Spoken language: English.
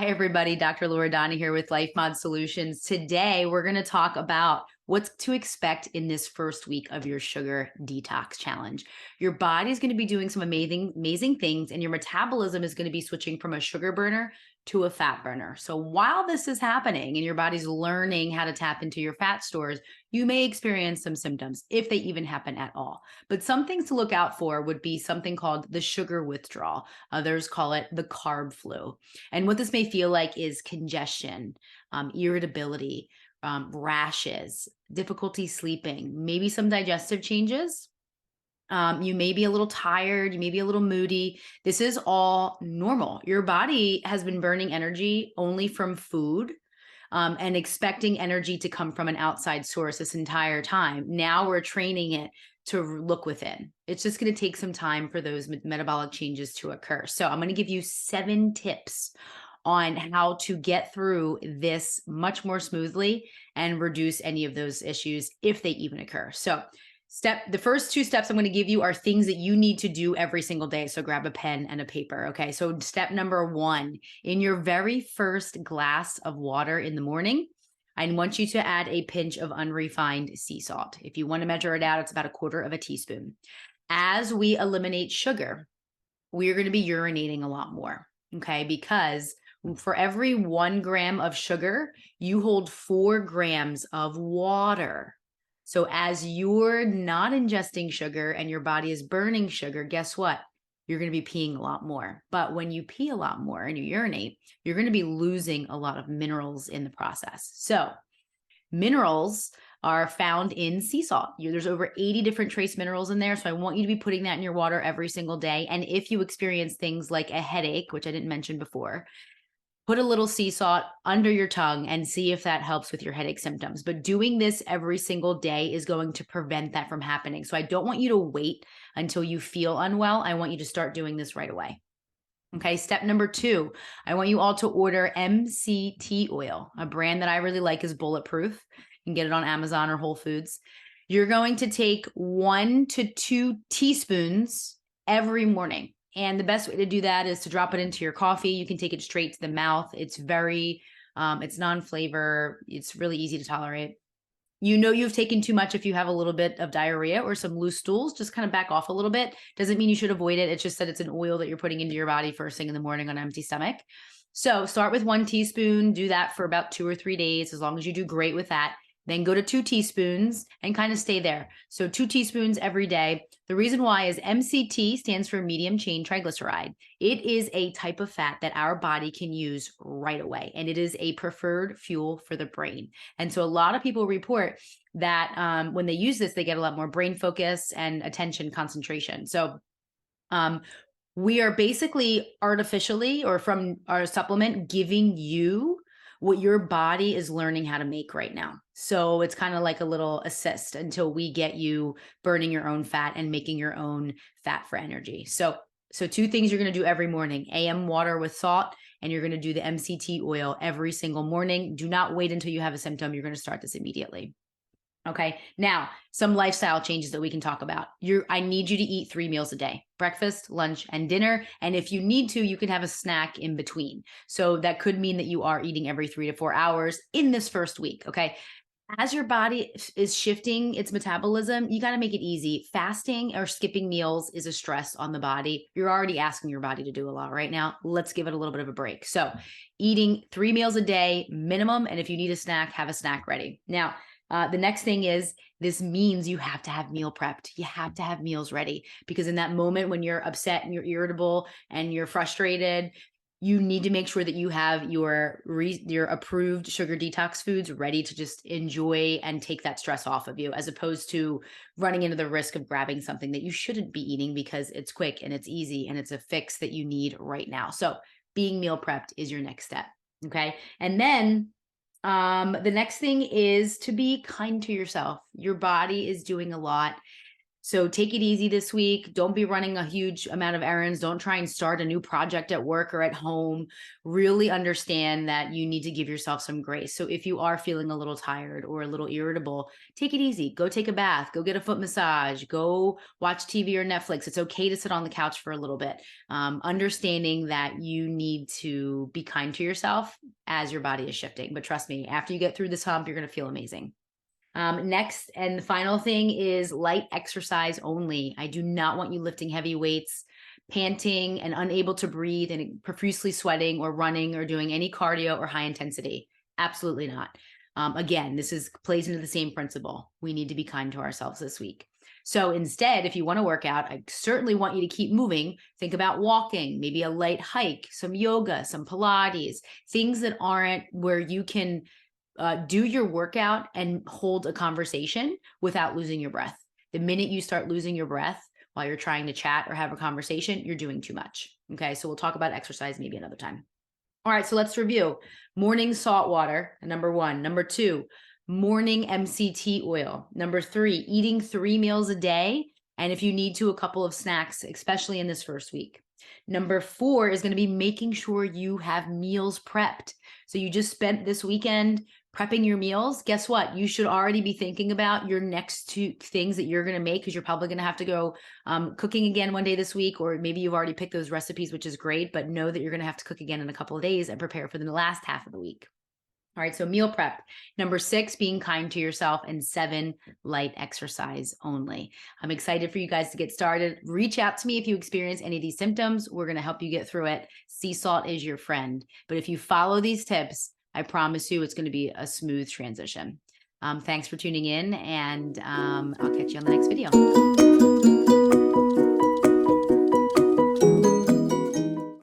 Hi, everybody. Dr. Laura Donna here with LifeMod Solutions. Today, we're going to talk about what's to expect in this first week of your sugar detox challenge. Your body is going to be doing some amazing things, and your metabolism is going to be switching from a sugar burner to a fat burner. So while this is happening and your body's learning how to tap into your fat stores, you may experience some symptoms if they even happen at all. But some things to look out for would be something called the sugar withdrawal. Others call it the carb flu. And what this may feel like is congestion, irritability, rashes, difficulty sleeping, maybe some digestive changes. You may be a little tired, you may be a little moody. This is all normal. Your body has been burning energy only from food and expecting energy to come from an outside source this entire time. Now we're training it to look within. It's just going to take some time for those metabolic changes to occur. So I'm going to give you 7 tips on how to get through this much more smoothly and reduce any of those issues if they even occur. So the first 2 steps I'm going to give you are things that you need to do every single day. So grab a pen and a paper. Okay. So step number 1, in your very first glass of water in the morning, I want you to add a pinch of unrefined sea salt. If you want to measure it out, it's about 1/4 teaspoon. As we eliminate sugar, we are going to be urinating a lot more. Okay. Because for every 1 gram of sugar, you hold 4 grams of water. So as you're not ingesting sugar and your body is burning sugar, guess what? You're going to be peeing a lot more. But when you pee a lot more and you urinate, you're going to be losing a lot of minerals in the process. So minerals are found in sea salt. There's over 80 different trace minerals in there. So I want you to be putting that in your water every single day. And if you experience things like a headache, which I didn't mention before, put a little sea salt under your tongue and see if that helps with your headache symptoms. But doing this every single day is going to prevent that from happening. So I don't want you to wait until you feel unwell. I want you to start doing this right away. Okay, step number 2, I want you all to order MCT oil. A brand that I really like is Bulletproof. You can get it on Amazon or Whole Foods. You're going to take 1 to 2 teaspoons every morning. And the best way to do that is to drop it into your coffee. You can take it straight to the mouth. It's it's non-flavor. It's really easy to tolerate. You know you've taken too much if you have a little bit of diarrhea or some loose stools. Just kind of back off a little bit. Doesn't mean you should avoid it. It's just that it's an oil that you're putting into your body first thing in the morning on an empty stomach. So start with 1 teaspoon. Do that for about 2 or 3 days. As long as you do great with that, then go to 2 teaspoons and kind of stay there. So 2 teaspoons every day. The reason why is MCT stands for medium chain triglyceride. It is a type of fat that our body can use right away. And it is a preferred fuel for the brain. And so a lot of people report that when they use this, they get a lot more brain focus and attention concentration. So we are basically artificially or from our supplement giving you what your body is learning how to make right now. So it's kind of like a little assist until we get you burning your own fat and making your own fat for energy. So 2 things you're going to do every morning: AM water with salt, and you're going to do the MCT oil every single morning. Do not wait until you have a symptom. You're going to start this immediately. Okay. Now, some lifestyle changes that we can talk about. I need you to eat 3 meals a day: breakfast, lunch, and dinner. And if you need to, you can have a snack in between. So that could mean that you are eating every 3 to 4 hours in this first week. Okay. As your body is shifting its metabolism, you got to make it easy. Fasting or skipping meals is a stress on the body. You're already asking your body to do a lot right now. Let's give it a little bit of a break. So eating 3 meals a day minimum. And if you need a snack, have a snack ready. Now, the next thing is, this means you have to have meal prepped. You have to have meals ready, because in that moment when you're upset and you're irritable and you're frustrated, you need to make sure that you have your approved sugar detox foods ready to just enjoy and take that stress off of you, as opposed to running into the risk of grabbing something that you shouldn't be eating because it's quick and it's easy and it's a fix that you need right now. So being meal prepped is your next step. Okay. And then the next thing is to be kind to yourself. Your body is doing a lot. So take it easy this week. Don't be running a huge amount of errands. Don't try and start a new project at work or at home. Really understand that you need to give yourself some grace. So if you are feeling a little tired or a little irritable, take it easy. Go take a bath, go get a foot massage, go watch TV or Netflix. It's okay to sit on the couch for a little bit. Understanding that you need to be kind to yourself as your body is shifting. But trust me, after you get through this hump, you're going to feel amazing. Next and the final thing is light exercise only. I do not want you lifting heavy weights, panting and unable to breathe and profusely sweating or running or doing any cardio or high intensity. Absolutely not. Again, this plays into the same principle. We need to be kind to ourselves this week. So instead, if you want to work out, I certainly want you to keep moving. Think about walking, maybe a light hike, some yoga, some Pilates, things that aren't where you can do your workout and hold a conversation without losing your breath. The minute you start losing your breath while you're trying to chat or have a conversation, you're doing too much. Okay, so we'll talk about exercise maybe another time. All right, so let's review. Morning salt water, number 1. Number 2, morning MCT oil. Number 3, eating 3 meals a day. And if you need to, a couple of snacks, especially in this first week. Number 4 is going to be making sure you have meals prepped. So you just spent this weekend prepping your meals. Guess what? You should already be thinking about your next 2 things that you're going to make, because you're probably going to have to go cooking again one day this week, or maybe you've already picked those recipes, which is great, but know that you're going to have to cook again in a couple of days and prepare for the last half of the week. All right, so meal prep. Number 6, being kind to yourself. And 7, light exercise only. I'm excited for you guys to get started. Reach out to me if you experience any of these symptoms. We're going to help you get through it. Sea salt is your friend. But if you follow these tips, I promise you it's going to be a smooth transition. Thanks for tuning in, and I'll catch you on the next video.